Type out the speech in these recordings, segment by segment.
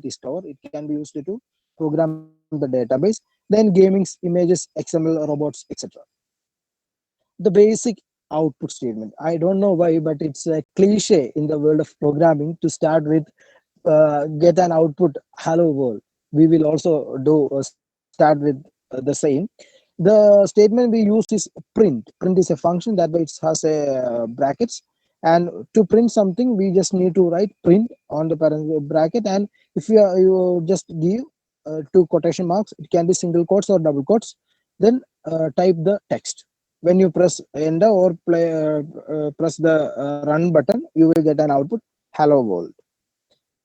is stored. It can be used to program the database. Then gaming, images, XML, robots, etc. The basic output statement. I don't know why, but it's a cliche in the world of programming to start with get an output hello world. We will also do start with the same. The statement we used is print. Print is a function that way it has a brackets, and to print something we just need to write print on the parent bracket. And if you just give two quotation marks, it can be single quotes or double quotes, then type the text. When you press enter or press the run button, you will get an output hello world.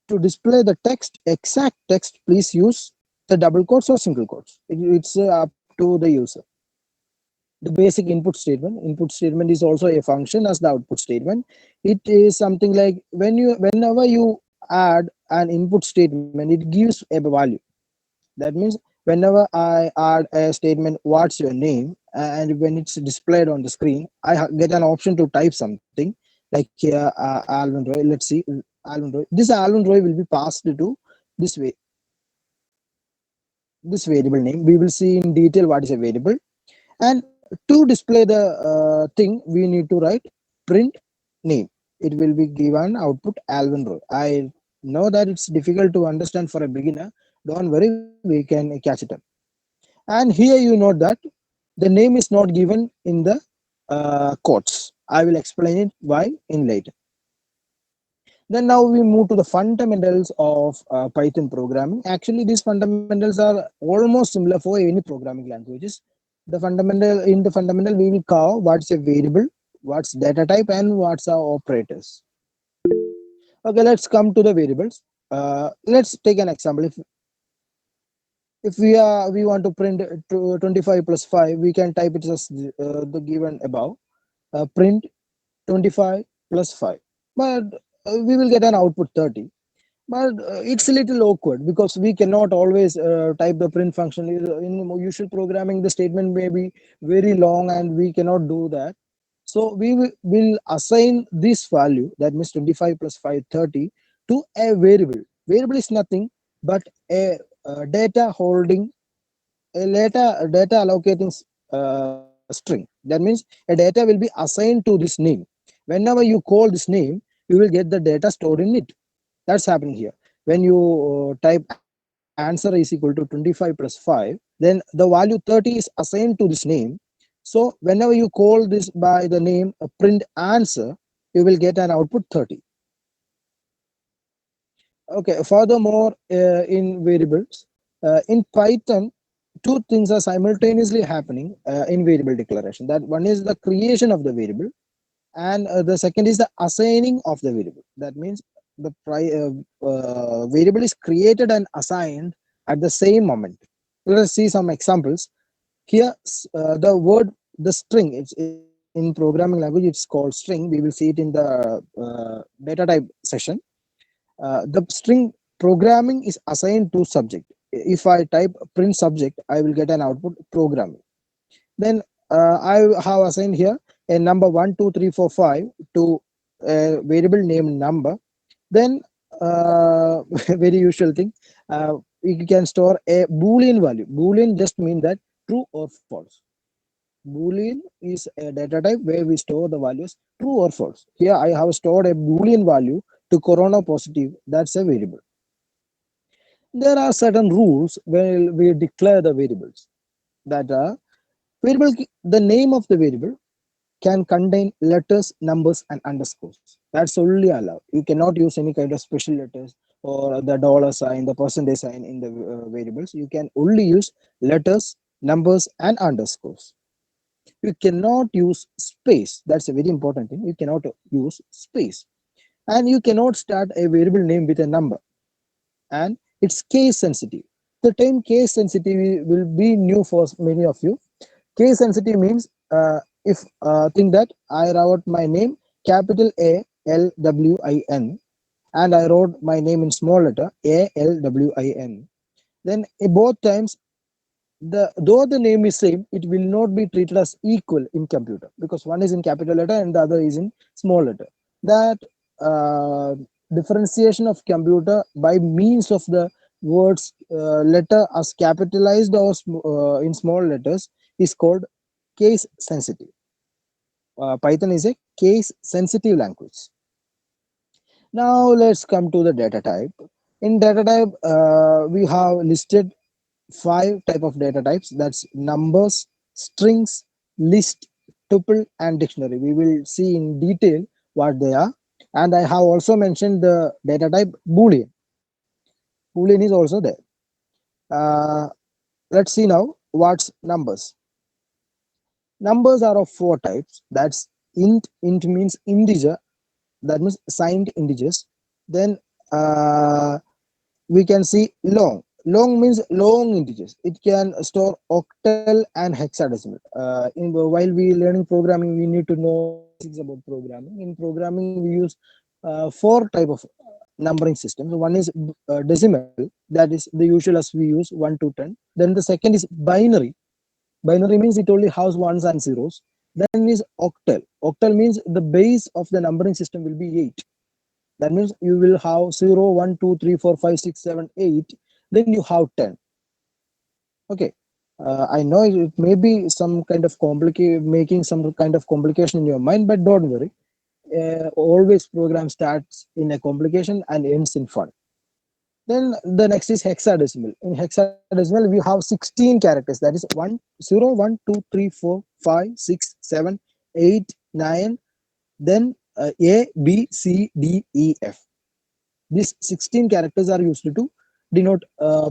To display the text, exact text, please use the double quotes or single quotes. It's up to the user. The basic input statement is also a function as the output statement. It is something like whenever you add an input statement, it gives a value. That means whenever I add a statement, what's your name, and when it's displayed on the screen, I get an option to type something like here, Alvin Roy. Let's see, Alvin Roy. This Alvin Roy will be passed to this way, this variable name. We will see in detail what is a variable. And to display the thing, we need to write print name. It will be given output Alvin Roy. I know that it's difficult to understand for a beginner. Don't worry, we can catch it up. And here you note that the name is not given in the quotes. I will explain it why in later. Then now we move to the fundamentals of Python programming. Actually, these fundamentals are almost similar for any programming languages. The fundamental we will call what's a variable, what's data type, and what's our operators. Okay, let's come to the variables. Let's take an example. If we want to print 25 plus 5, we can type it as the given above. Print 25 plus 5, but we will get an output 30. But it's a little awkward because we cannot always type the print function. In usual programming, the statement may be very long and we cannot do that. So we will assign this value, that means 25 plus 5, 30, to a variable. Variable is nothing but a data holding, a data allocating string. That means a data will be assigned to this name. Whenever you call this name, you will get the data stored in it. That's happening here. When you type answer is equal to 25 plus 5, then the value 30 is assigned to this name. So whenever you call this by the name print answer, you will get an output 30. Okay, furthermore, in variables, in Python, two things are simultaneously happening in variable declaration. That one is the creation of the variable, and the second is the assigning of the variable. That means the variable is created and assigned at the same moment. Let us see some examples. Here, the word, the string, it's in programming language, it's called string. We will see it in the data type session. The string programming is assigned to subject. If I type print subject, I will get an output programming. Then I have assigned here a number 1, 2, 3, 4, 5 to a variable named number. Then very usual thing, we can store a boolean value. Boolean just means that true or false. Boolean is a data type where we store the values true or false. Here I have stored a boolean value to corona positive. That's a variable. There are certain rules where we declare the variables. That are variable. The name of the variable can contain letters, numbers, and underscores. That's only allowed. You cannot use any kind of special letters or the dollar sign, the percentage sign in the variables. You can only use letters, numbers, and underscores. You cannot use space. That's a very important thing. You cannot use space. And you cannot start a variable name with a number. And it's case sensitive. The term case sensitive will be new for many of you. Case sensitive means if think that I wrote my name capital ALWIN and I wrote my name in small letter ALWIN, then both times though the name is same, it will not be treated as equal in computer because one is in capital letter and the other is in small letter. That differentiation of computer by means of the words letter as capitalized or in small letters is called case sensitive. Python is a case sensitive language. Now let's come to the data type. In data type, we have listed five type of data types. That's numbers, strings, list, tuple, and dictionary. We will see in detail what they are. And I have also mentioned the data type Boolean. Boolean is also there. Uh, let's see now what's numbers. Numbers are of four types. That's int. Int means integer. That means signed integers. Then we can see long. Long means long integers. It can store octal and hexadecimal. While we learning programming, we need to know basics about programming. In programming, we use four type of numbering systems. One is decimal. That is the usual as we use 1 to 10. Then the second is binary. Binary means it only has ones and zeros. Then is octal. Octal means the base of the numbering system will be 8. That means you will have 0, 1, 2, 3, 4, 5, 6, 7, 8. Then you have 10. Okay. I know it may be some kind of making some kind of complication in your mind, but don't worry. Always program starts in a complication and ends in fun. Then the next is hexadecimal. In hexadecimal, we have 16 characters. That is 1, 0, 1, 2, 3, 4, 5, 6, 7, 8, 9. Then A, B, C, D, E, F. These 16 characters are used to denote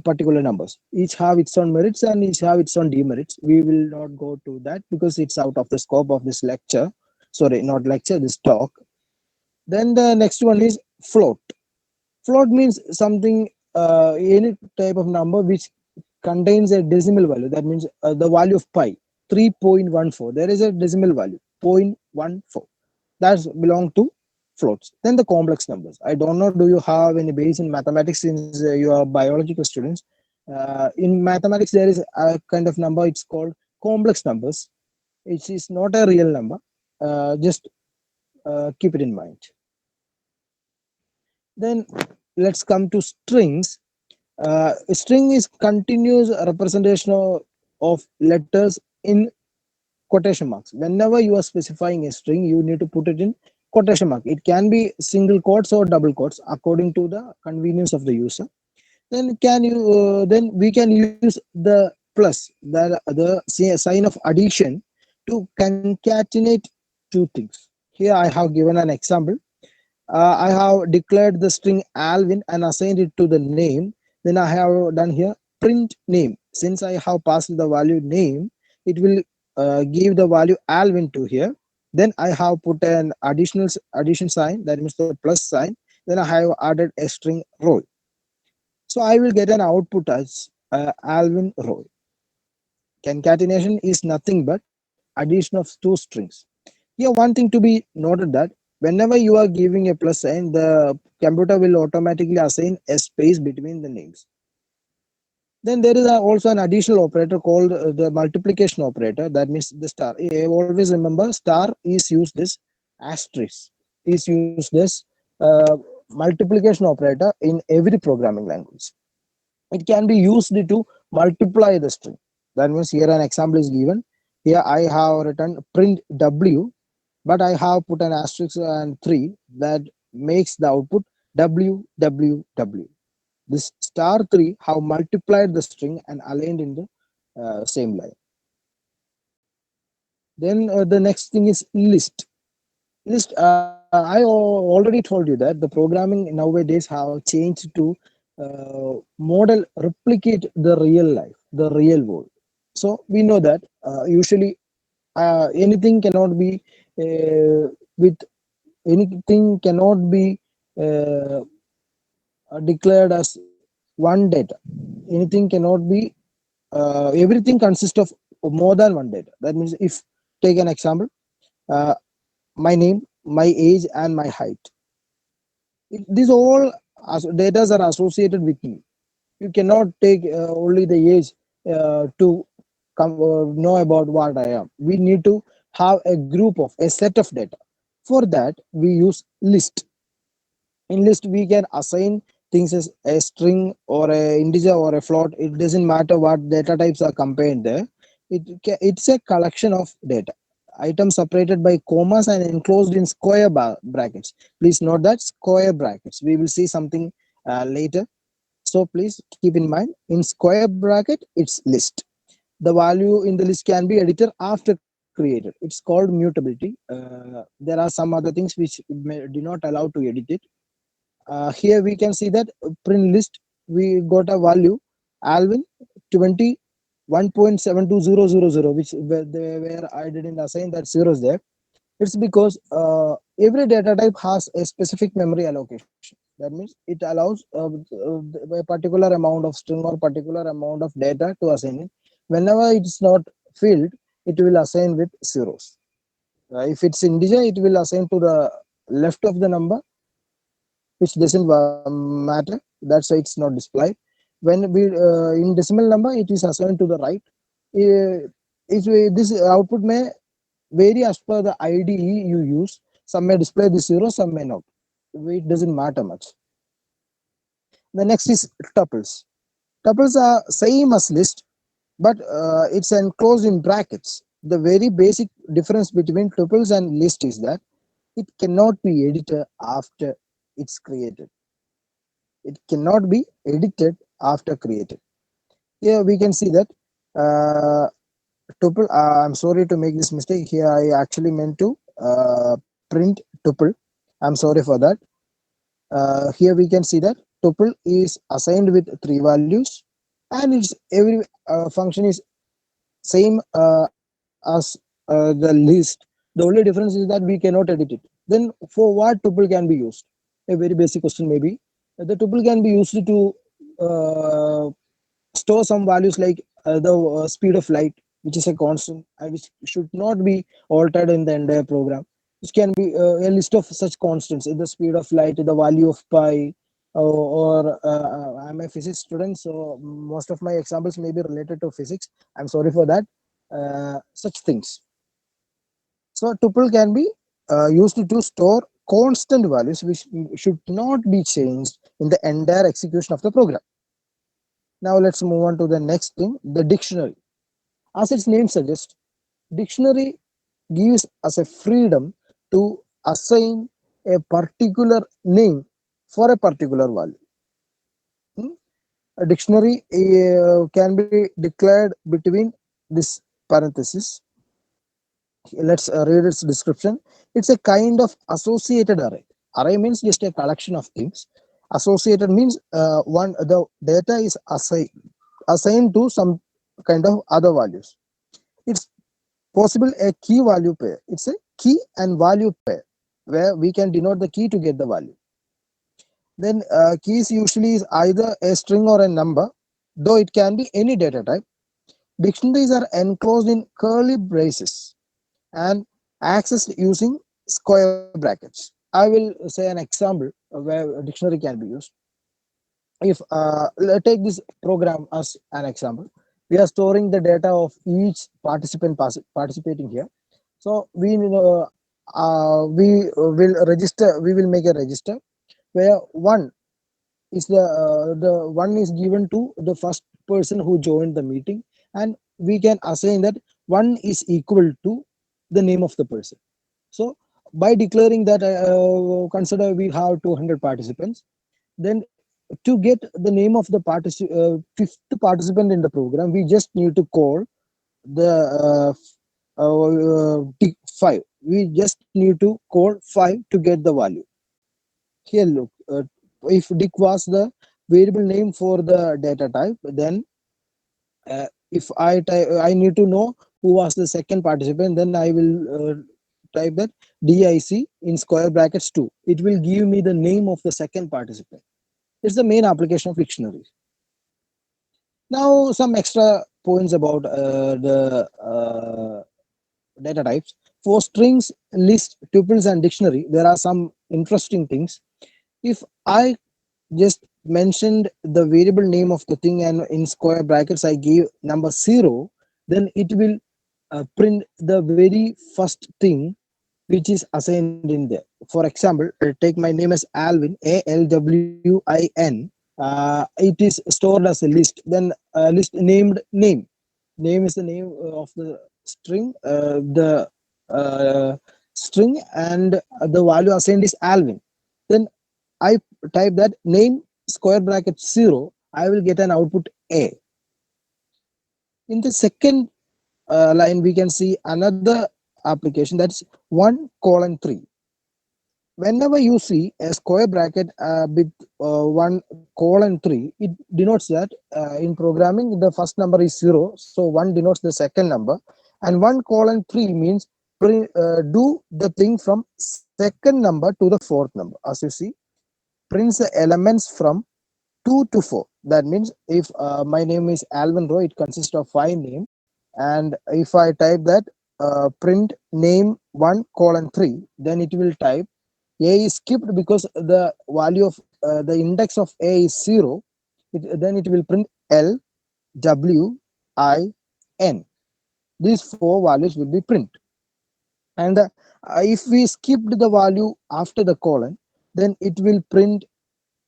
particular numbers. Each have its own merits and each have its own demerits. We will not go to that because it's out of the scope of this lecture. Sorry, not lecture, this talk. Then the next one is float. Float means something, any type of number which contains a decimal value. That means the value of pi, 3.14. There is a decimal value, 0.14. That's belong to floats. Then the complex numbers. I don't know, do you have any base in mathematics since you are biological students? In mathematics, there is a kind of number, it's called complex numbers. It is not a real number. Just keep it in mind. Then let's come to strings. A string is continuous representation of letters in quotation marks. Whenever you are specifying a string, you need to put it in quotation mark. It can be single quotes or double quotes according to the convenience of the user. Then we can use the plus, the sign of addition, to concatenate two things. Here I have given an example. I have declared the string Alvin and assigned it to the name. Then I have done here print name. Since I have passed the value name, it will give the value Alvin to here. Then I have put an addition sign, that means the plus sign. Then I have added a string Roy. So I will get an output as Alvin Roy. Concatenation is nothing but addition of two strings. Here, one thing to be noted that whenever you are giving a plus sign, the computer will automatically assign a space between the names. Then there is also an additional operator called the multiplication operator. That means the star. Always remember, star is used as asterisk. Is used as uh, multiplication operator in every programming language. It can be used to multiply the string. That means here an example is given. Here I have written print W, but I have put an asterisk and 3 that makes the output WWW. This star 3 have multiplied the string and aligned in the same line. Then the next thing is list. List, I already told you that the programming nowadays have changed to model replicate the real life, the real world. So we know that usually anything cannot be with anything cannot be uh, declared as one data. Anything cannot be everything consists of more than one data. That means if take an example, uh, my name, my age, and my height. These all data are associated with me. You cannot take only the age to know about what I am. We need to have a group of a set of data. For that, we use list. In list we can assign things as a string or a integer or a float. It doesn't matter what data types are combined there. It's a collection of data items separated by commas and enclosed in square brackets. Please note that square brackets, we will see something later, so please keep in mind in square bracket it's list. The value in the list can be edited after created. It's called mutability. There are some other things which do not allow to edit it. Here we can see that print list, we got a value Alvin 21.720000, which where I didn't assign that zeros there. It's because every data type has a specific memory allocation. That means it allows a particular amount of string or particular amount of data to assign it. Whenever it's not filled, it will assign with zeros. If it's integer, it will assign to the left of the number, which doesn't matter. That's why it's not displayed. When we in decimal number, it is assigned to the right. This output may vary as per the IDE you use. Some may display the zero, some may not. It doesn't matter much. The next is tuples. Tuples are same as list, but it's enclosed in brackets. The very basic difference between tuples and list is that it cannot be edited after it's created. It cannot be edited after created. Here we can see that uh, tuple. I'm sorry to make this mistake. Here I actually meant to print tuple. I'm sorry for that. Here we can see that tuple is assigned with three values, and its every function is same as the list. The only difference is that we cannot edit it. Then for what tuple can be used? A very basic question maybe. The tuple can be used to uh, store some values like the speed of light, which is a constant and which should not be altered in the entire program. Which can be a list of such constants: the speed of light, the value of pi, or I'm a physics student, so most of my examples may be related to physics. I'm sorry for that. Such things. So tuple can be used to store constant values which should not be changed in the entire execution of the program. Now let's move on to the next thing, the dictionary. As its name suggests, dictionary gives us a freedom to assign a particular name for a particular value. Hmm? A dictionary can be declared between this parenthesis. Let's read its description. It's a kind of associated array. Array means just a collection of things. Associated means one the data is assigned to some kind of other values. It's possible a key value pair. It's a key and value pair where we can denote the key to get the value. Then keys usually is either a string or a number, though it can be any data type. Dictionaries are enclosed in curly braces and accessed using square brackets. I will say an example where a dictionary can be used. If let's take this program as an example, we are storing the data of each participant participating here. So we will register. We will make a register where one is the one is given to the first person who joined the meeting, and we can assign that one is equal to the name of the person. So by declaring that consider we have 200 participants, then to get the name of the fifth participant in the program, we just need to call the five. We just need to call five to get the value. Here look, if dick was the variable name for the data type, then if I need to know who was the second participant, then I will type that dic in square brackets 2. It will give me the name of the second participant. It's the main application of dictionaries. Now some extra points about the data types. For strings, list, tuples, and dictionary, there are some interesting things. If I just mentioned the variable name of the thing and in square brackets I gave number 0, then it will print the very first thing which is assigned in there. For example, take my name as Alvin, Alwin. It is stored as a list. Then list named name. Name is the name of the string. The string and the value assigned is Alvin. Then I type that name square bracket 0. I will get an output A. In the second line, we can see another application, that's 1 colon 3. Whenever you see a square bracket with 1 colon 3, it denotes that in programming the first number is 0, so 1 denotes the second number, and 1 colon 3 means do the thing from second number to the fourth number. As you see, prints the elements from 2 to 4. That means if my name is Alvin Roy, it consists of 5 names. And if I type that print name 1 colon 3, then it will type A is skipped because the value of the index of A is 0. Then it will print L, W, I, N. These 4 values will be print. And if we skipped the value after the colon, then it will print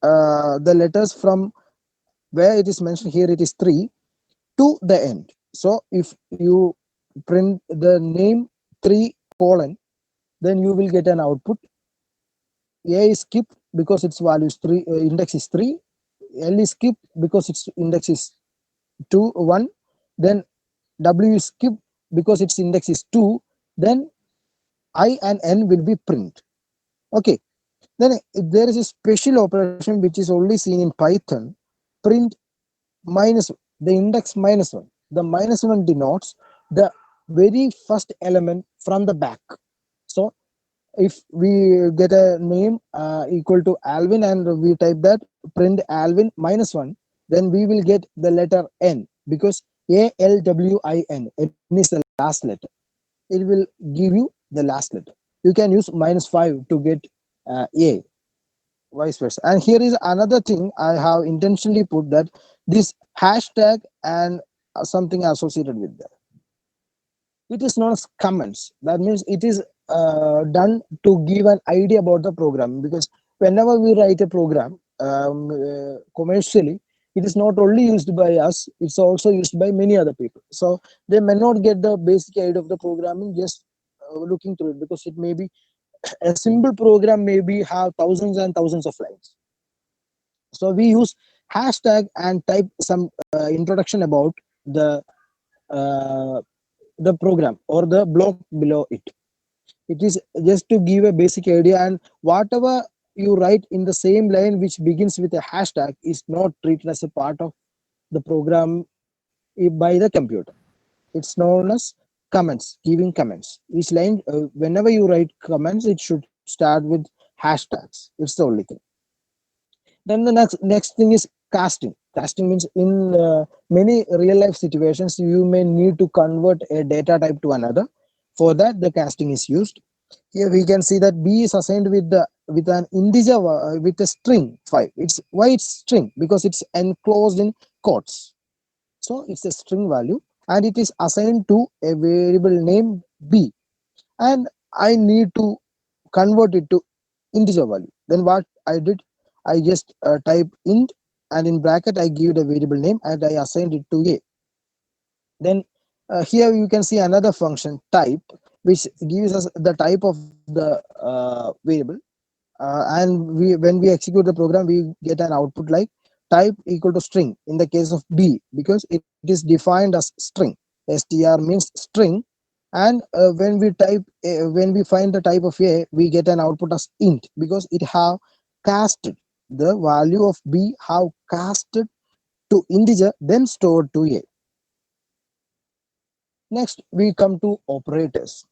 the letters from where it is mentioned here, it is 3 to the end. So if you print the name 3 colon, then you will get an output. A is skipped because its value is 3, index is 3. L is skipped because its index is 2 1. Then W is skipped because its index is 2. Then I and N will be print. Okay. Then there is a special operation which is only seen in Python. Print minus the index minus 1. The minus 1 denotes the very first element from the back. So if we get a name equal to Alvin and we type that print Alvin minus 1, then we will get the letter N, because Alwin, N is the last letter. It will give you the last letter. You can use minus 5 to get A, vice versa. And here is another thing I have intentionally put, that this hashtag and something associated with that. It is known as comments. That means it is done to give an idea about the program, because whenever we write a program commercially, it is not only used by us, it's also used by many other people. So they may not get the basic idea of the programming just looking through it, because it may be a simple program, maybe have thousands and thousands of lines. So we use hashtag and type some introduction about the uh, the program or the block below it. It is just to give a basic idea, and whatever you write in the same line which begins with a hashtag is not treated as a part of the program by the computer. It's known as comments, giving comments. Each line, whenever you write comments, it should start with hashtags. It's the only thing. Then the next thing is casting. Casting means in many real life situations you may need to convert a data type to another. For that, the casting is used. Here we can see that B is assigned with an integer with a string 5. It's why it's string, because it's enclosed in quotes. So it's a string value and it is assigned to a variable name B, and I need to convert it to integer value. Then what I did, I just type int, and in bracket I give the variable name and I assigned it to A. Then here you can see another function type, which gives us the type of the variable, and when we execute the program we get an output like type equal to string in the case of B, because it is defined as string. Str means string. And when we find the type of A, we get an output as int, because it have casted the value of B, have casted to integer, then stored to A. Next we come to operators.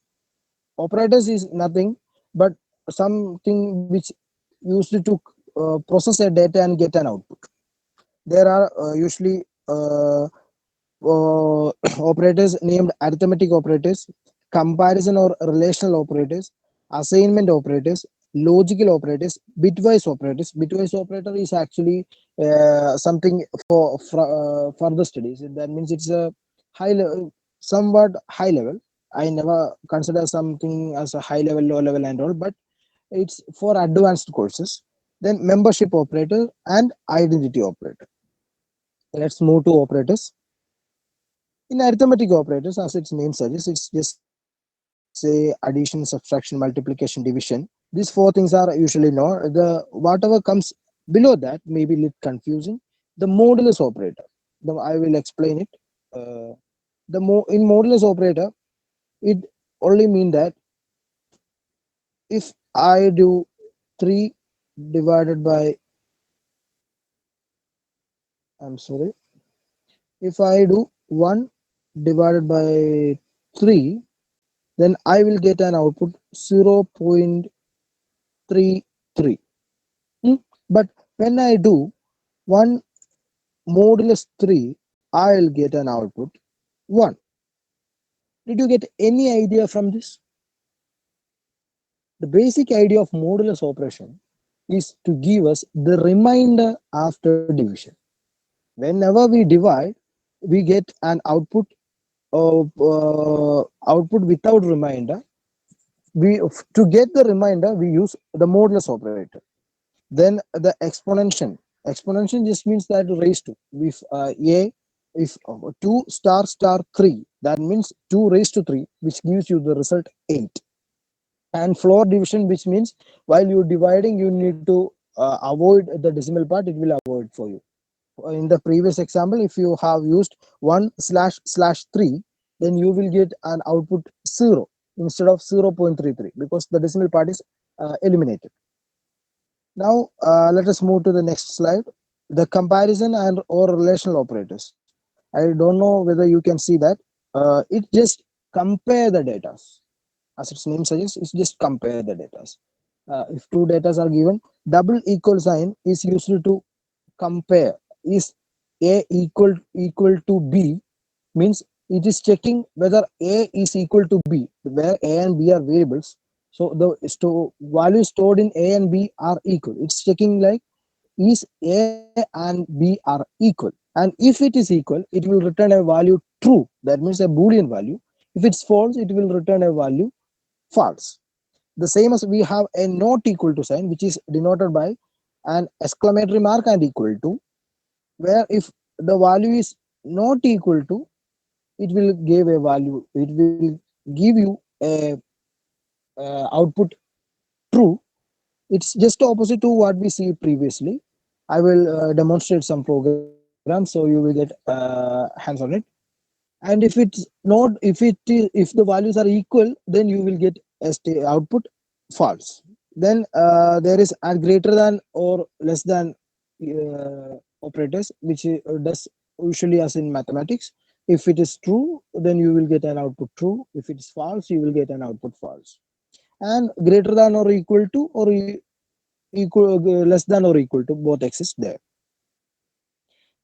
Operators is nothing but something which used to process a data and get an output. There are usually operators named arithmetic operators, comparison or relational operators, assignment operators, logical operators, bitwise operators. Bitwise operator is actually something for further studies. That means it's a somewhat high level. I never consider something as a high level, low level, and all, but it's for advanced courses. Then membership operator and identity operator. Let's move to operators. In arithmetic operators, as its name suggests, it's just say addition, subtraction, multiplication, division. These four things are usually known. The whatever comes below that may be little confusing. The modulus operator. I will explain it. Uh, in modulus operator, it only mean that if I do 3 divided by, I'm sorry, if I do 1 divided by 3, then I will get an output 0.33. Hmm? But when I do 1 modulus 3, I'll get an output 1. Did you get any idea from this? The basic idea of modulus operation is to give us the remainder after division. Whenever we divide, we get an output without remainder. We To get the remainder, we use the modulus operator. Then the exponential just means that raised to, if if 2 star star 3, that means 2 raised to 3, which gives you the result 8. And floor division, which means while you're dividing, you need to avoid the decimal part, it will avoid for you. In the previous example, if you have used 1 slash slash 3, then you will get an output 0 instead of 0.33, because the decimal part is eliminated. Now let us move to the next slide. The comparison and or relational operators. I don't know whether you can see that. It just compare the data. As its name suggests, it's just compare the data. If two data are given, double equal sign is used to compare. Is A equal to B, means it is checking whether A is equal to B, where A and B are variables. So the values stored in A and B are equal. It's checking like, is A and B are equal, and if it is equal, it will return a value true. That means a boolean value. If it's false, it will return a value false. The same as we have a not equal to sign, which is denoted by an exclamatory mark and equal to, where if the value is not equal to, it will give a value, it will give you a output true. It's just opposite to what we see previously. I will demonstrate some programs so you will get hands on it. And if it's not, if the values are equal, then you will get a output false. Then there is a greater than or less than operators, which does usually as in mathematics. If it is true, then you will get an output true. If it is false, you will get an output false. And greater than or equal to, or equal less than or equal to, both exist there.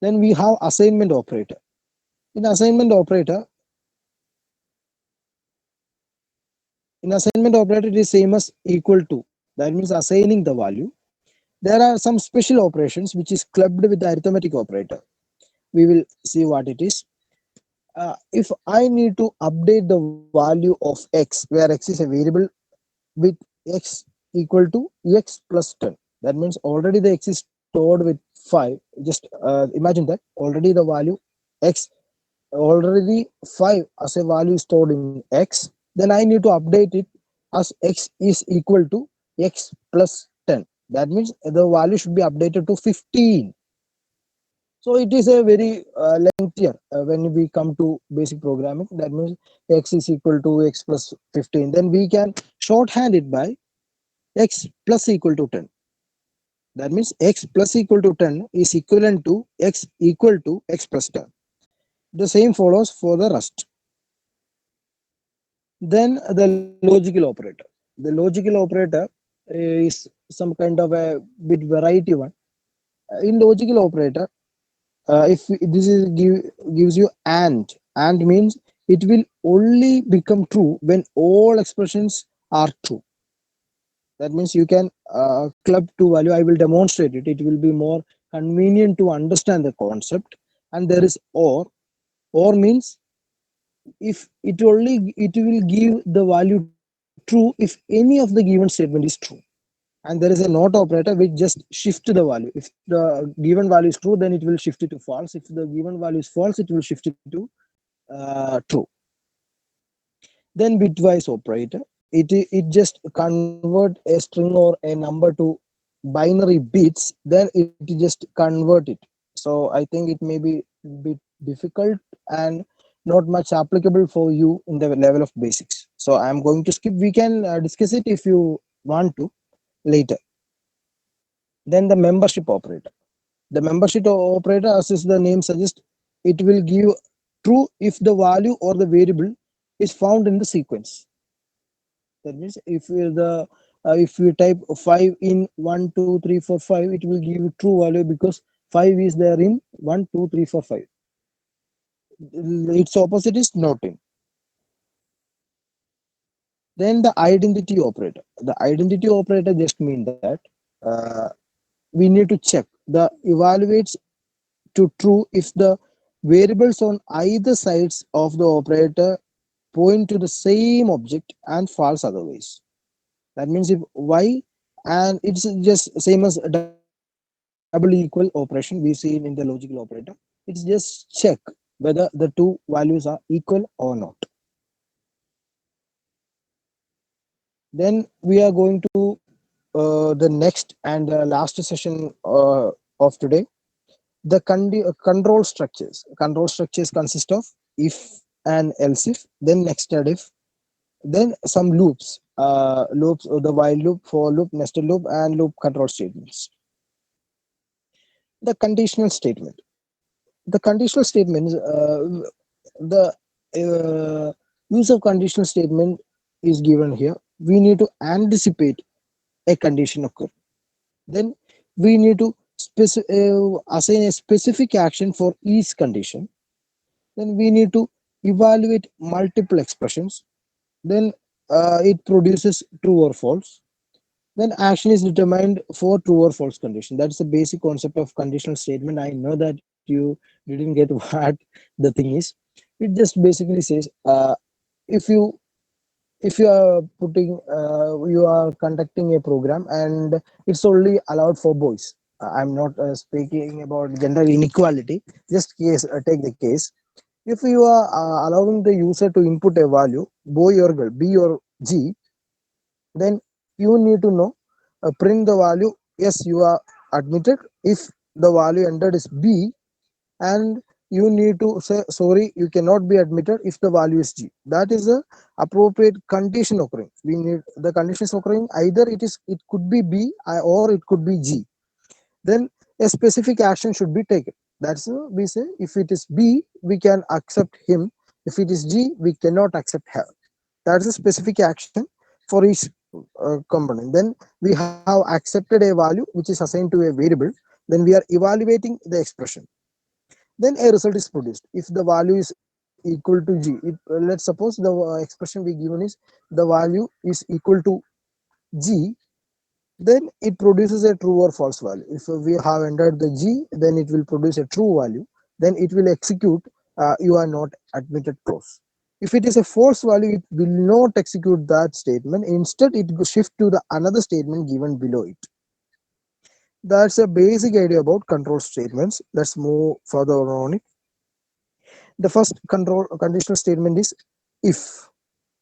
Then we have assignment operator. In assignment operator, it is same as equal to. That means assigning the value. There are some special operations which is clubbed with the arithmetic operator. We will see what it is. If I need to update the value of x, where x is a variable, with x equal to x plus 10, that means already the x is stored with 5. Just imagine that already the value x, already 5 as a value stored in x, then I need to update it as x is equal to x plus 10. That means the value should be updated to 15. So it is a very lengthier when we come to basic programming. That means x is equal to x plus 15. Then we can shorthand it by x plus equal to 10. That means x plus equal to 10 is equivalent to x equal to x plus 10. The same follows for the rest. Then the logical operator. The logical operator is some kind of a bit variety one. In logical operator, if this is gives you and means it will only become true when all expressions are true. That means you can club to value. I will demonstrate it. It will be more convenient to understand the concept. And there is or. Or means if it will give the value true if any of the given statement is true. And there is a not operator which just shift the value. If the given value is true, then it will shift it to false. If the given value is false, it will shift it to true. Then bitwise operator, it just convert a string or a number to binary bits, then it just convert it. So I think it may be a bit difficult and not much applicable for you in the level of basics, so I'm going to skip. We can discuss it if you want to later. Then the membership operator. The membership operator, as is the name suggests, it will give true if the value or the variable is found in the sequence. That means if you type 5 in 1 2 3 4 5, it will give you true value because 5 is there in 1 2 3 4 5. Its opposite is not in. Then the identity operator. The identity operator just means that uh, we need to check the evaluates to true if the variables on either sides of the operator point to the same object and false otherwise. That means if y, and it's just same as double equal operation we see in the logical operator. It's just check whether the two values are equal or not. Then we are going to the next and last session of today. The control structures. Control structures consist of if and else if, then nested if, then some loops, the while loop, for loop, nested loop, and loop control statements. The conditional statement. The conditional statements, the use of conditional statement is given here. We need to anticipate a condition occur. Then we need to assign a specific action for each condition. Then we need to evaluate multiple expressions. Then it produces true or false. Then action is determined for true or false condition. That's the basic concept of conditional statement. I know that you didn't get what the thing is. It just basically says if you if you are putting you are conducting a program and it's only allowed for boys. I'm not speaking about gender inequality. Just case take the case. If you are allowing the user to input a value, boy or girl, B or G, then you need to know, print the value, yes, you are admitted. If the value entered is B, and you need to say sorry, you cannot be admitted if the value is G. That is the appropriate condition occurring. We need the conditions occurring, either it could be B or it could be G. Then a specific action should be taken. That's we say if it is B, we can accept him. If it is G, we cannot accept her. That's a specific action for each component. Then we have accepted a value which is assigned to a variable. Then we are evaluating the expression. Then a result is produced. If the value is equal to G, let's suppose the expression we given is the value is equal to G, then it produces a true or false value. If we have entered the G, then it will produce a true value. Then it will execute you are not admitted clause. If it is a false value, it will not execute that statement. Instead, it will shift to the another statement given below it. That's a basic idea about control statements. Let's move further on it. The first control conditional statement is if.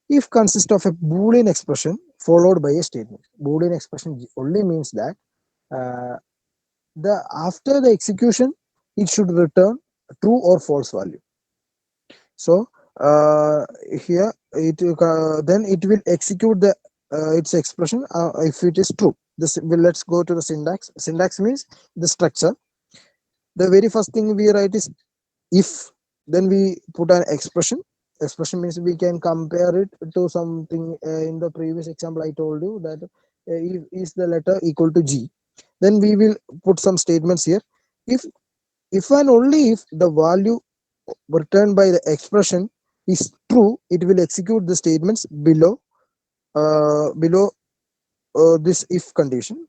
If consists of a Boolean expression followed by a statement. Boolean expression only means that uh, the after the execution, it should return true or false value. So here it then it will execute the its expression if it is true. Let's go to the syntax. Syntax means the structure. The very first thing we write is if, then we put an expression. Expression means we can compare it to something. In the previous example I told you that if is the letter equal to G, then we will put some statements here. If and only if the value returned by the expression is true, it will execute the statements below this if condition.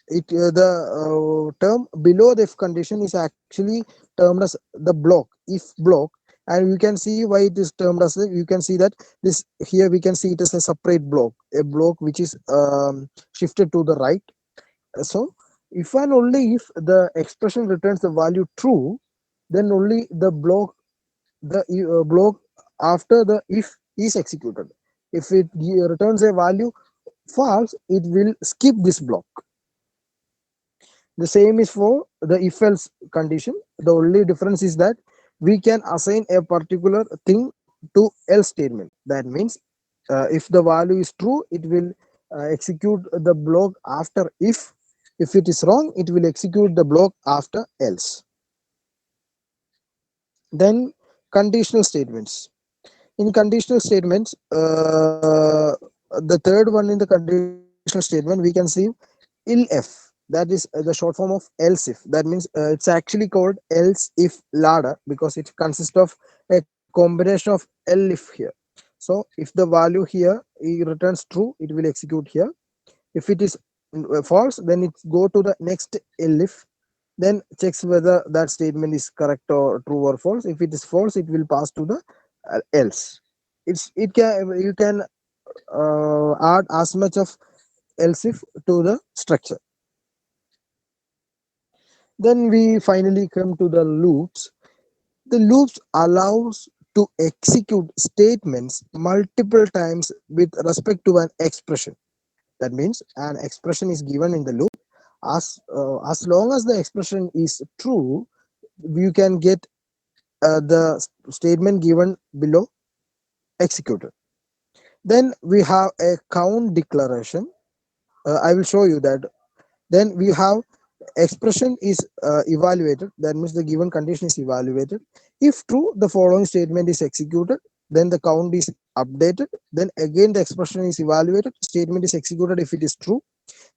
It the term below the if condition is actually termed as the block, if block. and you can see why it is termed as you can see that this here we can see it as a separate block, a block which is shifted to the right. So if and only if the expression returns the value true, then only the block after the if is executed. If it returns a value false, it will skip this block. The same is for the if else condition. The only difference is that we can assign a particular thing to else statement. That means if the value is true, it will execute the block after if it is wrong, it will execute the block after else. Then conditional statements. In conditional statements, the third one in the conditional statement, we can see ILF, that is the short form of else if. That means it's actually called else if ladder because it consists of a combination of elif here. So if the value here returns true, it will execute here. If it is false, then it go to the next elif, then checks whether that statement is correct or true or false. If it is false, it will pass to the else. It can you can add as much of else if to the structure. Then we finally come to the loops. The loops allows to execute statements multiple times with respect to an expression. That means an expression is given in the loop. As long as the expression is true, you can get the statement given below executed. Then we have a count declaration. I will show you that. Then we have expression is evaluated. That means the given condition is evaluated. If true, the following statement is executed. Then the count is updated. Then again the expression is evaluated. Statement is executed if it is true.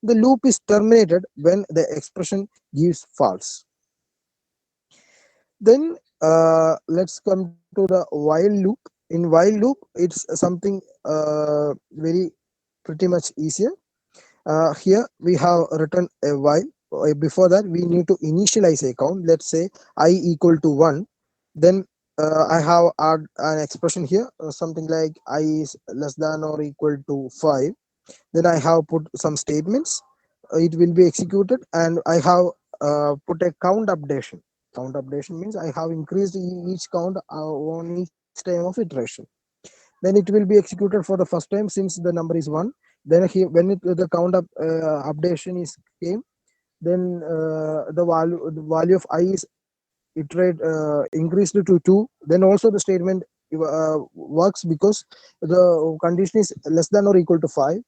The loop is terminated when the expression gives false. Then let's come to the while loop. In while loop, it's something very pretty much easier. Here we have written a while. Before that, we need to initialize a count. Let's say I equal to 1. Then I have add an expression here, something like I is less than or equal to 5. Then I have put some statements. It will be executed, and I have put a count updation. Count updation means I have increased each count on each time of iteration. Then it will be executed for the first time since the number is 1. Then here when the count updation is came, then the value of I is iterate increased to 2. Then also the statement works because the condition is less than or equal to 5.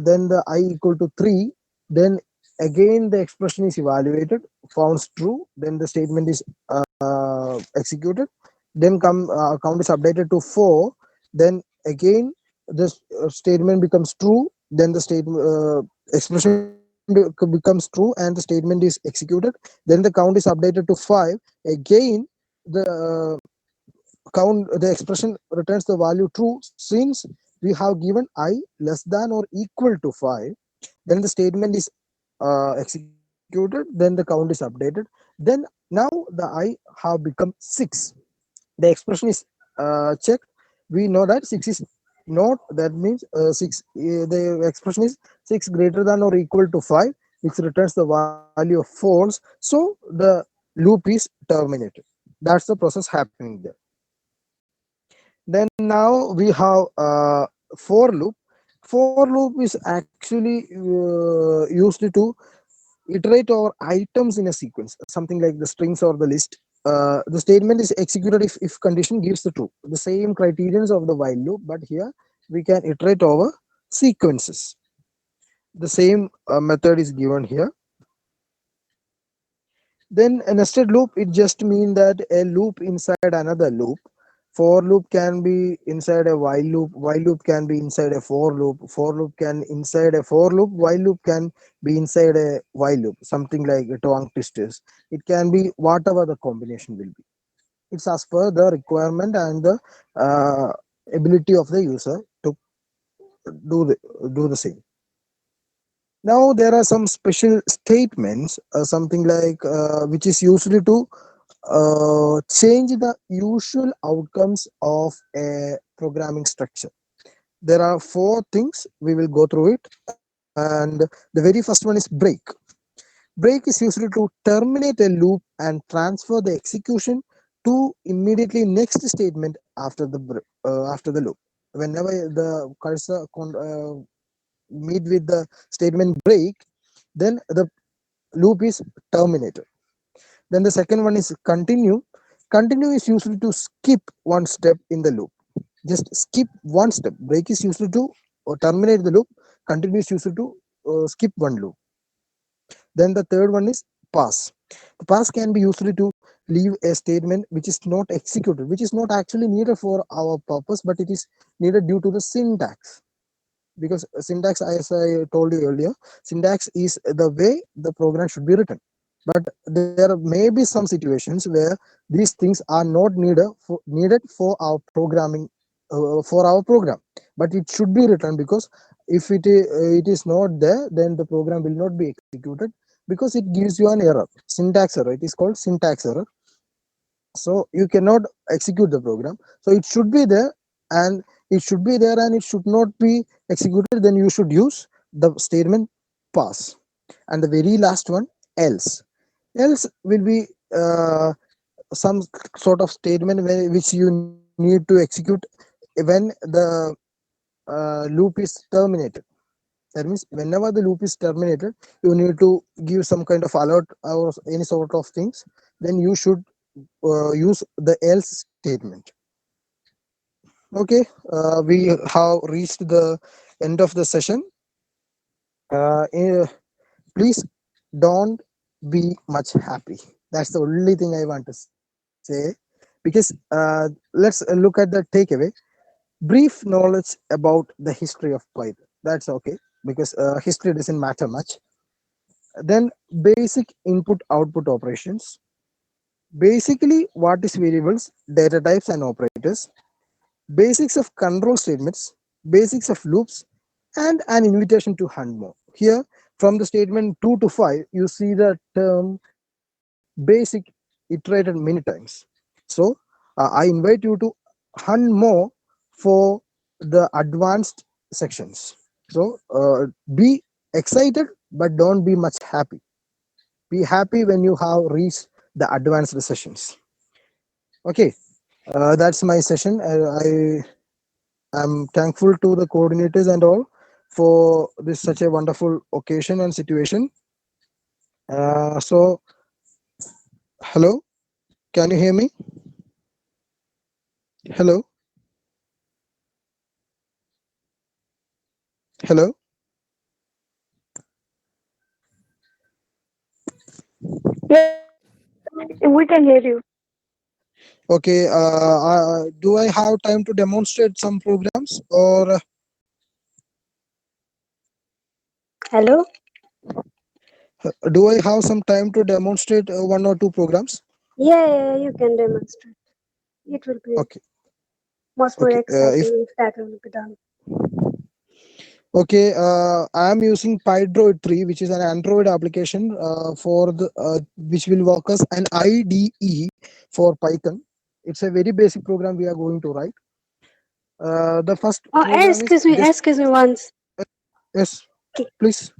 Then the I equal to 3. Then again the expression is evaluated, found true. Then the statement is executed. Then count is updated to 4. Then again this statement becomes true. Then the statement expression becomes true and the statement is executed. Then the count is updated to 5. Again the count the expression returns the value true since we have given I less than or equal to 5. Then the statement is executed. Then the count is updated. Then now the I have become 6. The expression is checked. We know that 6 is not, that means 6 the expression is 6 greater than or equal to 5, which returns the value of false. So the loop is terminated. That's the process happening there. Then now we have for loop. For loop is actually used to iterate over items in a sequence, something like the strings or the list. The statement is executed if condition gives the true. The same criterions of the while loop, but here we can iterate over sequences. The same method is given here. Then a nested loop, it just means that a loop inside another loop. For loop can be inside a while loop can be inside a for loop can inside a for loop, while loop can be inside a while loop, something like a tongue twisters. It can be whatever the combination will be. It's as per the requirement and the uh, ability of the user to do the same. Now there are some special statements, something like which is usually to change the usual outcomes of a programming structure. There are four things we will go through it, and the very first one is break. Break is used to terminate a loop and transfer the execution to immediately next statement after the loop. Whenever the cursor meet with the statement break, then the loop is terminated. Then the second one is continue. Continue is used to skip one step in the loop. Just skip one step. Break is used to terminate the loop. Continue is used to skip one loop. Then the third one is pass. The pass can be used to leave a statement which is not executed, which is not actually needed for our purpose, but it is needed due to the syntax. Because syntax, as I told you earlier, syntax is the way the program should be written. But there may be some situations where these things are not needed for our programming, for our program, but it should be written, because if it is not there, then the program will not be executed, because it gives you an error, syntax error. It is called syntax error. So you cannot execute the program. So it should be there, and it should not be executed. Then you should use the statement pass. And the very last one, else. Else will be some sort of statement which you need to execute when the loop is terminated. That means whenever the loop is terminated, you need to give some kind of alert or any sort of things. Then you should use the else statement. Okay, we have reached the end of the session. Please don't be much happy. That's the only thing I want to say. Because let's look at the takeaway. Brief knowledge about the history of Python. That's okay, because history doesn't matter much. Then basic input output operations. Basically, what is variables, data types, and operators. Basics of control statements, basics of loops, and an invitation to hunt more. Here, from the statement 2 to 5, you see the term basic iterated many times. So, I invite you to hunt more for the advanced sections. So, be excited, but don't be much happy. Be happy when you have reached the advanced sessions. Okay, that's my session. I'm thankful to the coordinators and all for this such a wonderful occasion and situation. So, hello, can you hear me? Hello, hello. Yes, we can hear you. Okay, do I have time to demonstrate some programs, or Hello? do I have some time to demonstrate one or two programs? Yeah, you can demonstrate. It will be Okay, much more okay. If exciting if that will be done. Okay, I am using PyDroid 3, which is an Android application for the which will work as an IDE for Python. It's a very basic program we are going to write. The first Oh, program is just excuse me once. yes, K- please.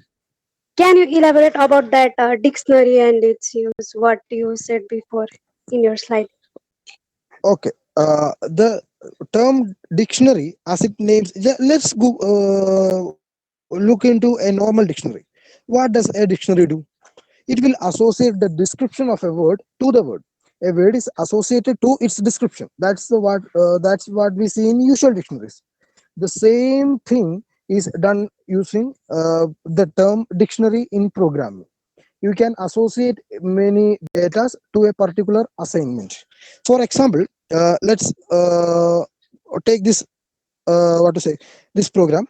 Can you elaborate about that dictionary and its use, what you said before in your slide? Okay, the term dictionary, as it names, let's go look into a normal dictionary. What does a dictionary do? It will associate the description of a word to the word. A word is associated to its description. That's what we see in usual dictionaries. The same thing is done using the term dictionary in programming. You can associate many data to a particular assignment. For example, let's take this what to say this program.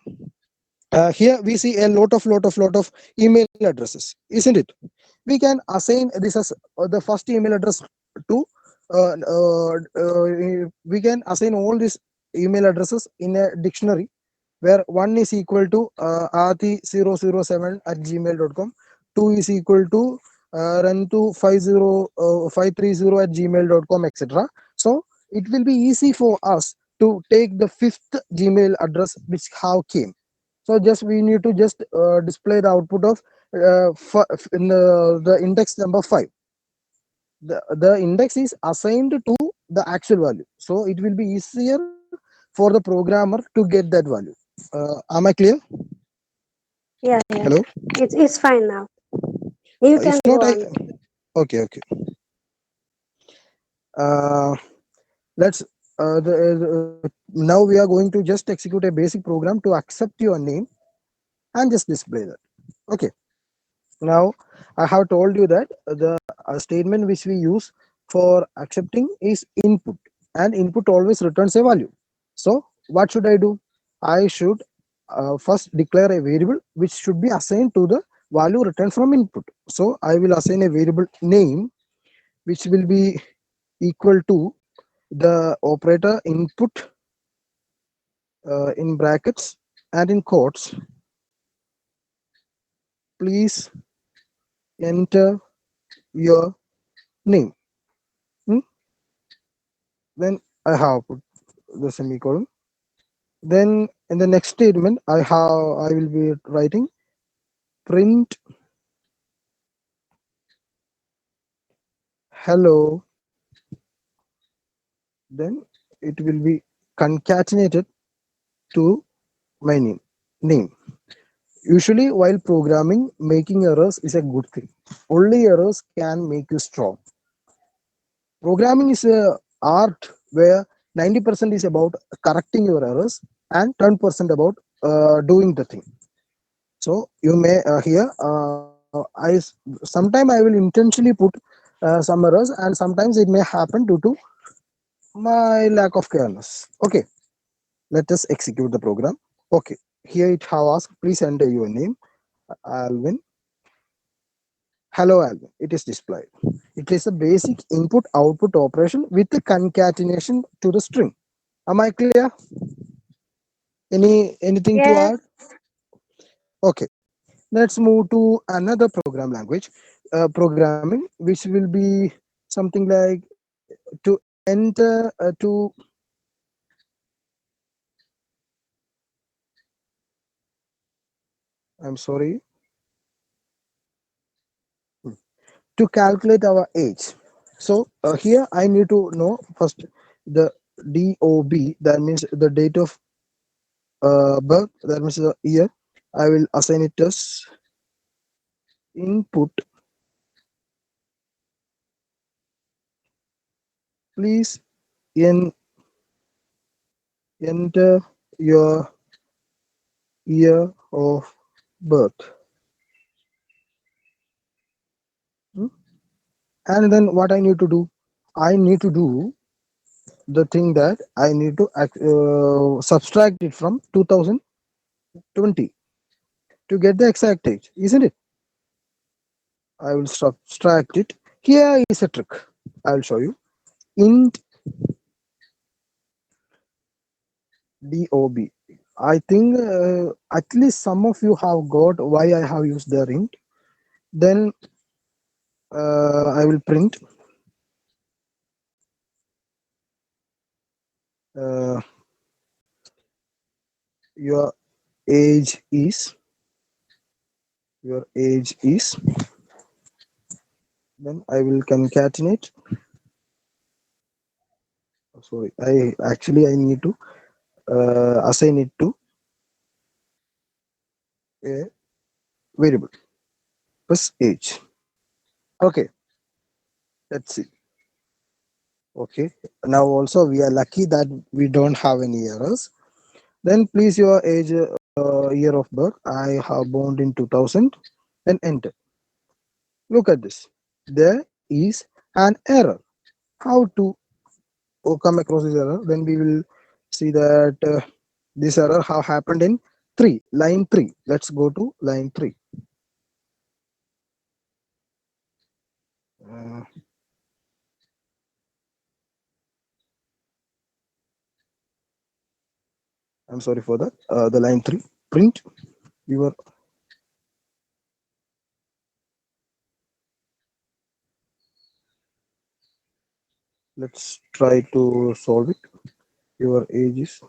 Here we see a lot of email addresses, isn't it? We can assign this as the first email address to we can assign all these email addresses in a dictionary, where one is equal to ati007 at gmail.com, two is equal to run to 530 at gmail.com, etc. So it will be easy for us to take the fifth Gmail address which have came. So just we need to just display the output of in the index number 5. The index is assigned to the actual value, so it will be easier for the programmer to get that value. Am I clear? Yeah, yeah. Hello. It's fine now. You If can not, go I on. okay, okay. uh, let's now we are going to just execute a basic program to accept your name and just display that. Okay. Now I have told you that the statement which we use for accepting is input, and input always returns a value. So what should I do? I should first declare a variable which should be assigned to the value returned from input. So I will assign a variable name which will be equal to the operator input in brackets and in quotes. Please enter your name. Hmm? Then I have put the semicolon. Then in the next statement, I will be writing print hello. Then it will be concatenated to my name. Usually, while programming, making errors is a good thing. Only errors can make you strong. Programming is a art where 90% is about correcting your errors and 10% about doing the thing. So you may here sometime I will intentionally put some errors, and sometimes it may happen due to my lack of carelessness. Okay, let us execute the program. Okay, here it have asked, please enter your name, Alvin. Hello, Alvin. It is displayed. It is a basic input output operation with the concatenation to the string. Am I clear? Anything to Yes. add? Okay, let's move to another program language, programming, which will be something like to enter I'm sorry, to calculate our age. So here I need to know first the DOB, that means the date of birth, that means the year. I will assign it as input. Please enter your year of birth. Hmm? And then what I need to do? I need to do the thing that I need to subtract it from 2020 to get the exact age, isn't it? I will subtract it. Here is a trick. I will show you. Int DOB. I think at least some of you have got why I have used the int. Then I will print uh, your age is your age is. Then I will concatenate. Sorry, I need to assign it to a variable plus age. Okay, let's see. Okay, now also we are lucky that we don't have any errors. Then please your age, year of birth. I have born in 2000. Then enter. Look at this. There is an error. How to come across this error? Then we will see that this error have happened in line 3. Let's go to line 3. Uh, I'm sorry for that. The line 3, print your Let's try to solve it. Your age is,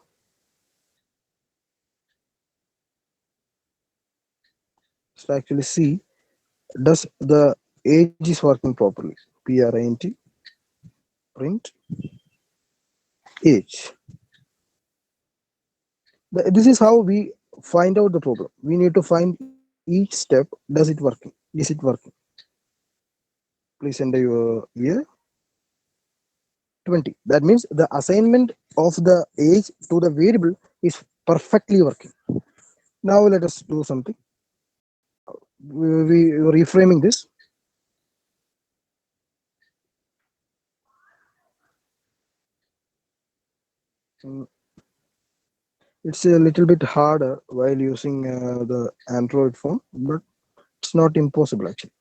let's actually see, does the age is working properly? Print, print age. This is how we find out the problem. We need to find each step. Does it working? Is it working? Please enter your year 20. That means the assignment of the age to the variable is perfectly working. Now let us do something. We reframing this. Mm, It's a little bit harder while using the Android phone, but it's not impossible actually.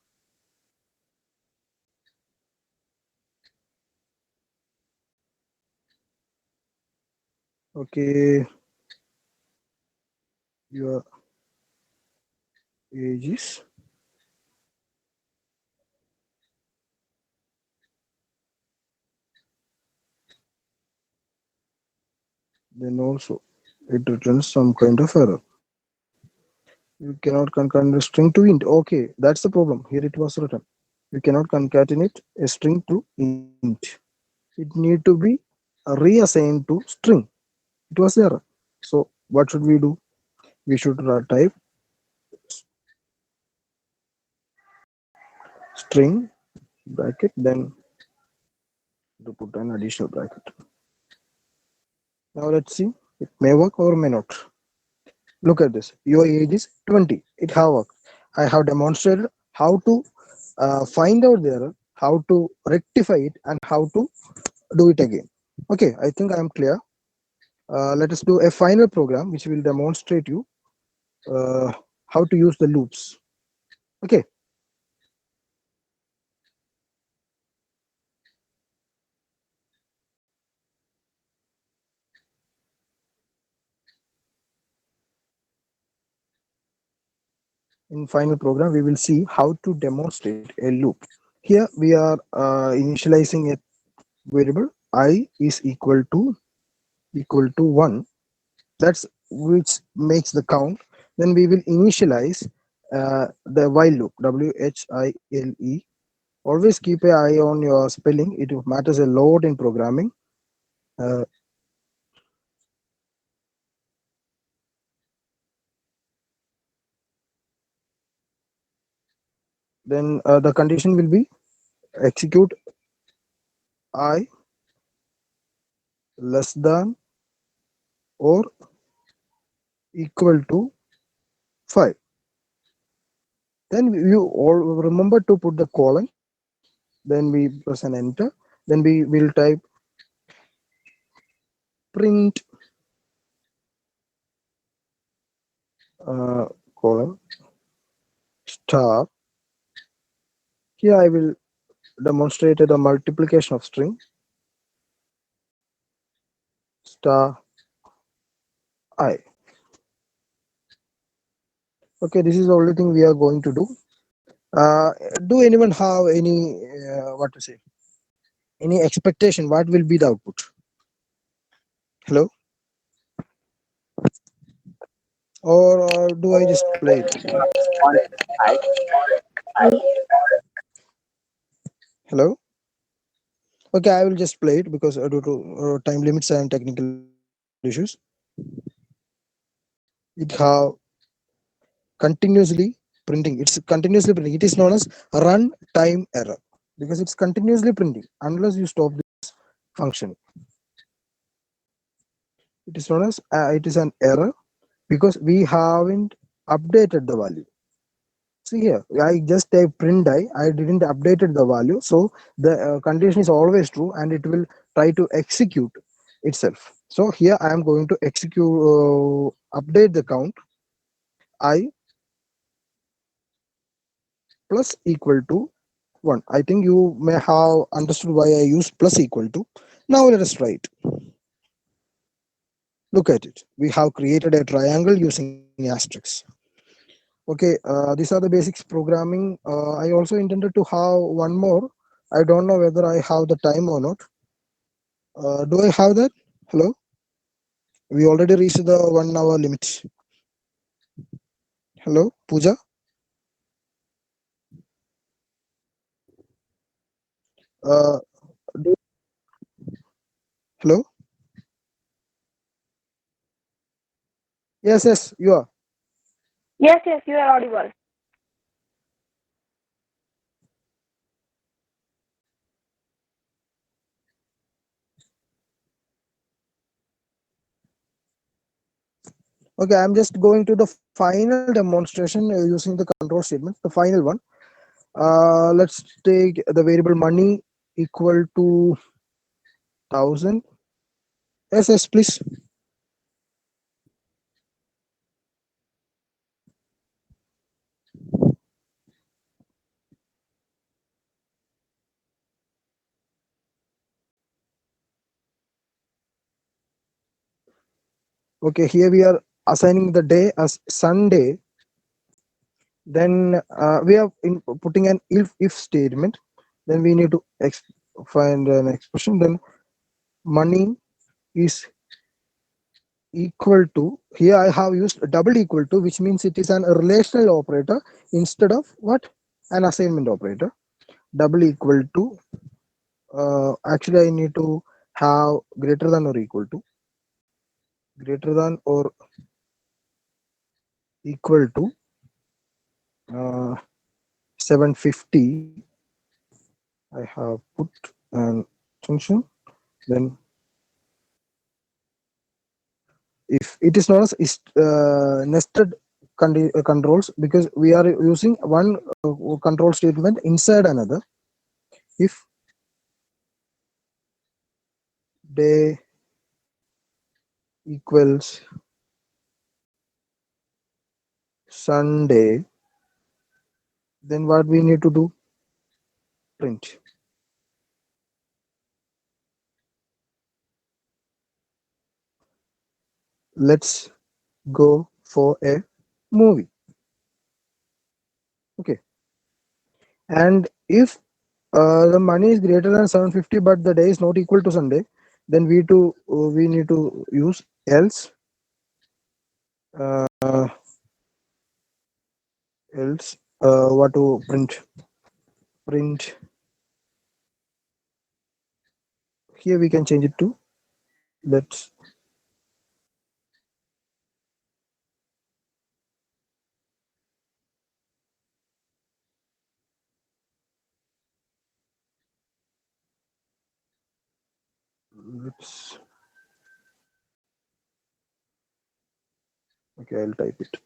Okay, your age is, then also it returns some kind of error. You cannot concatenate a string to int. Okay, that's the problem. Here it was written. You cannot concatenate a string to int. It need to be reassigned to string. It was the error. So what should we do? We should type string bracket, then to put an additional bracket. Now let's see. It may work or may not. Look at this. Your age is 20. It have worked. I have demonstrated how to find out the error, how to rectify it, and how to do it again. Okay, I think I am clear. Let us do a final program which will demonstrate you uh, how to use the loops. Okay, in final program we will see how to demonstrate a loop. Here we are initializing a variable I is equal to 1. That's which makes the count. Then we will initialize the while loop, while. Always keep an eye on your spelling. It matters a lot in programming. uh, then the condition will be execute I less than or equal to 5. Then you all remember to put the colon. Then we press an enter. Then we will type print colon star. Here I will demonstrate the multiplication of string star I. Okay, this is the only thing we are going to do. Do anyone have any what to say? Any expectation? What will be the output? Hello, or do I just play it? Hello. Okay, I will just play it because due to time limits and technical issues, it have continuously printing. It's continuously printing. It is known as run time error because it's continuously printing unless you stop this function. It is known as it is an error because we haven't updated the value. See here, I just type print I didn't updated the value, so the condition is always true and it will try to execute itself. So here I am going to execute update the count I plus equal to 1. I think you may have understood why I use plus equal to. Now let us try it. Look at it. We have created a triangle using asterisks. Okay, these are the basics programming. I also intended to have one more. I don't know whether I have the time or not. Do I have that? Hello? We already reached the 1 hour limit. Hello, Pooja? Uh, do, hello? Yes, yes, you are. Yes, yes, you are audible. Okay, I'm just going to the final demonstration using the control statement, the final one. Let's take the variable money equal to 1000. Yes, yes, please. Okay, here we are assigning the day as Sunday. Then we are putting an if statement. Then we need to find an expression. Then money is equal to, here I have used double equal to, which means it is an relational operator instead of what, an assignment operator. Double equal to, actually I need to have greater than or equal to, greater than or equal to 750. I have put an function. Then if it is known as nested controls, because we are using one control statement inside another. If day equals Sunday, then what we need to do? Print. Let's go for a movie. Okay. And if the money is greater than 750 but the day is not equal to Sunday, then we need to use else, uh, else what to print. Here we can change it to, let's, let's, okay, I'll type it.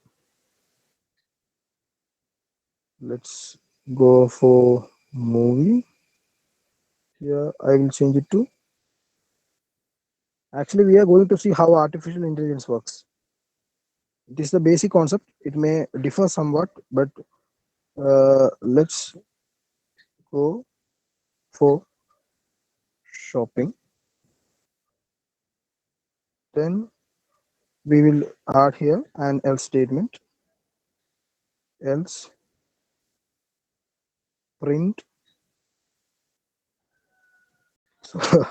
Let's go for movie. Here I will change it to, actually we are going to see how artificial intelligence works. It is the basic concept. It may differ somewhat, but let's go for shopping. Then we will add here an else statement. Else print.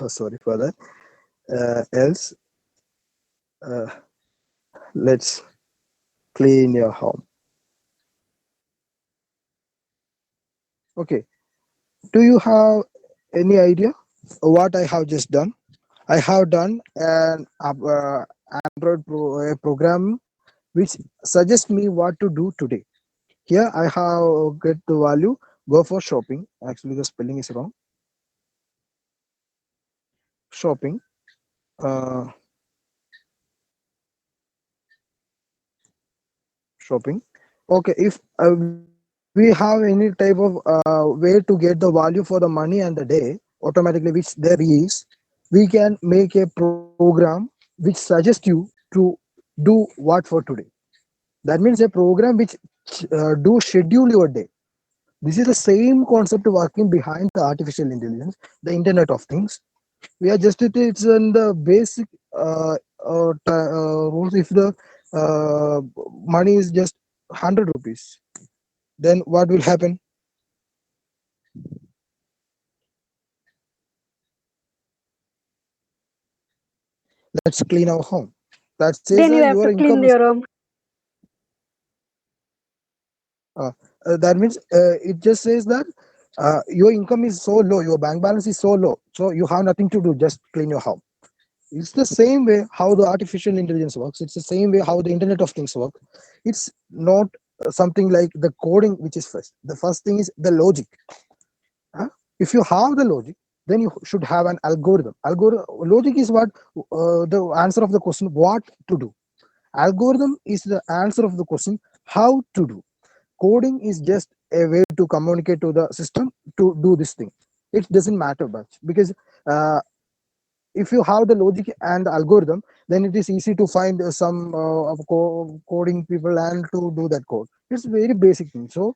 Sorry for that. Else, uh, let's clean your home. Okay. Do you have any idea what I have just done? I have done an Android program which suggests me what to do today. Here I have get the value, go for shopping. Actually, the spelling is wrong. Shopping. Uh, shopping. Okay, if we have any type of way to get the value for the money and the day automatically, which there is, we can make a program which suggests you to do what for today. That means a program which do schedule your day. This is the same concept working behind the artificial intelligence, the Internet of Things. We are just it's in the basic rules. If the uh, money is just 100 rupees, then what will happen? let's clean our home. That says Then you have your to clean income is your room. uh, that means it just says that your income is so low, your bank balance is so low, so you have nothing to do, just clean your home. It's the same way how the artificial intelligence works. It's the same way how the internet of things work. It's not something like the coding which is first. The first thing is the logic. Huh? If you have the logic, then you should have an algorithm. Logic is what the answer of the question what to do. Algorithm is the answer of the question how to do. Coding is just a way to communicate to the system to do this thing. It doesn't matter much because uh, if you have the logic and the algorithm, then it is easy to find some coding people and to do that code. It's very basic thing. So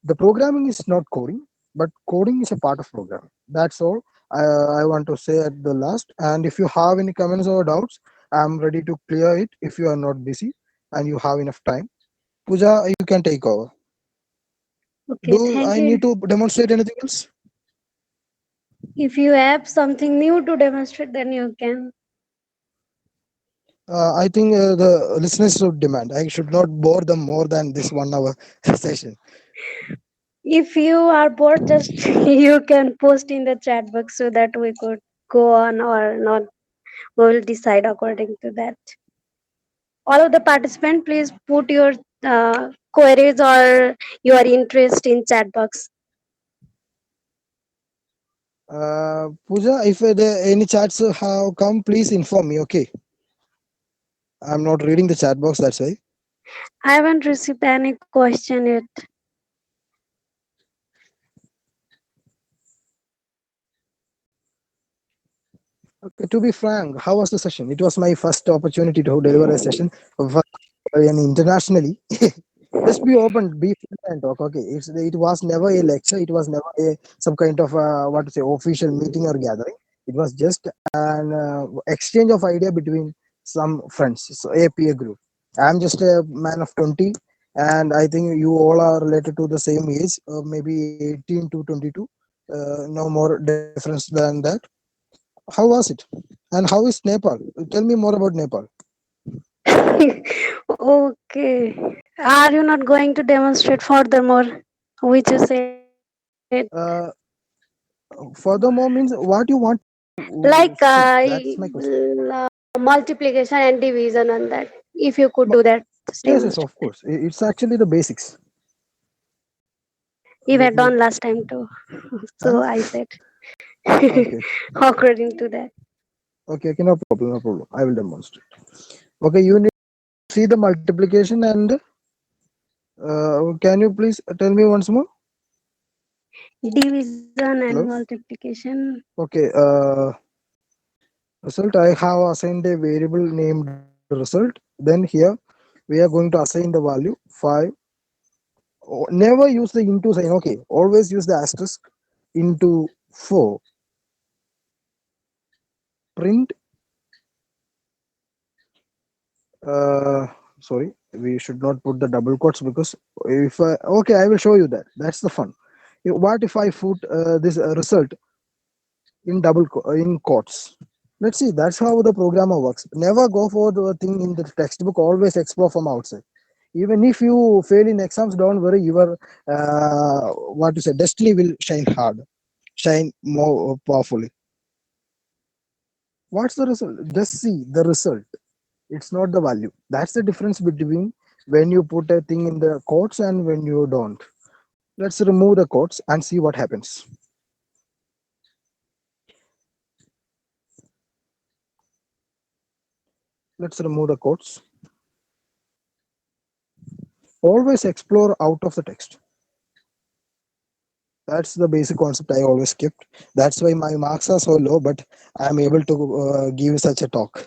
the programming is not coding, but coding is a part of programming. That's all I want to say at the last. And if you have any comments or doubts, I'm ready to clear it if you are not busy and you have enough time. Pooja, you can take over. Okay, Do thank I you. need to demonstrate anything else? If you have something new to demonstrate, then you can. I think the listeners should demand. I should not bore them more than this 1 hour session. If you are bored, just you can post in the chat box so that we could go on or not. We will decide according to that. All of the participants, please put your queries or your interest in chat box. Pooja, if there any chats have come, please inform me. Okay, I'm not reading the chat box. That's why. I haven't received any question yet. Okay, to be frank, how was the session? It was my first opportunity to deliver a session and internationally. Just be open, be frank and talk. Okay, it was never a lecture. It was never a some kind of what to say official meeting or gathering. It was just an exchange of idea between some friends. So a peer group. I'm just a man of 20, and I think you all are related to the same age, maybe 18 to 22. No more difference than that. How was it? And how is Nepal? Tell me more about Nepal. Okay. Are you not going to demonstrate furthermore? Which you said. Uh, Furthermore means what you want to Like see. That's my question. multiplication and division on that. If you could Mu- do that, just Yes, yes, demonstrate. of course. It's actually the basics. You Let had me. done last time too. Huh? So I said Okay, according to that. okay, no problem, no problem. I will demonstrate. Okay, you need to see the multiplication and can you please tell me once more? Division and Hello. multiplication. Okay. Result. I have assigned a variable named result. Then here we are going to assign the value 5. Never use the into sign. Okay, always use the asterisk into 4. Print. Uh, Sorry, we should not put the double quotes because if okay, I will show you that. That's the fun. What if I put this result in in quotes? Let's see. That's how the programmer works. Never go for the thing in the textbook. Always explore from outside. Even if you fail in exams, don't worry. Your what to say, destiny will shine hard, shine more powerfully. What's the result? Just see the result. It's not the value. That's the difference between when you put a thing in the quotes and when you don't. Let's remove the quotes and see what happens. Let's remove the quotes. Always explore out of the text. That's the basic concept I always kept. That's why my marks are so low, but I'm able to give such a talk.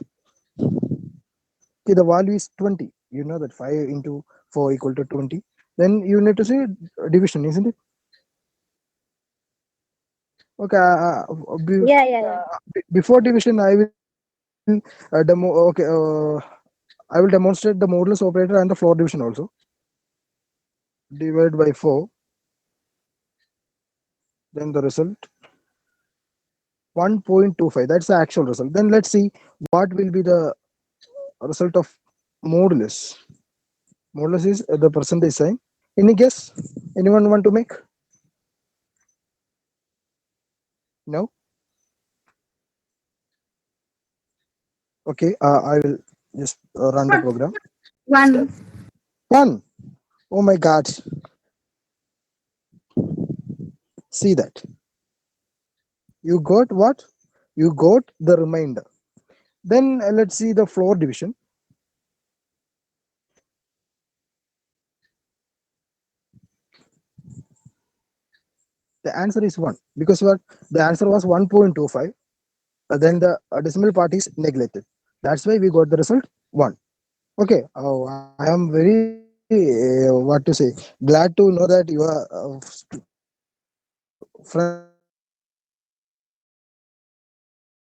Okay, the value is 20. You know that 5 into 4 equal to 20. Then you need to say division, isn't it? Okay, Yeah, yeah, yeah. before division, I will I will demonstrate the modulus operator and the floor division also. Divide by 4, then the result. 1.25. That's the actual result. Then let's see what will be the result of modulus. Modulus is the percentage sign. Any guess? Anyone want to make? No? Okay, I will just run the program. One. 1. Oh my God. See that. You got what? You got the remainder. Then let's see the floor division. The answer is 1 because what? The answer was 1.25. Then the decimal part is neglected. That's why we got the result 1. Okay. Oh, I am very what to say glad to know that you are friends are very good in mathematics.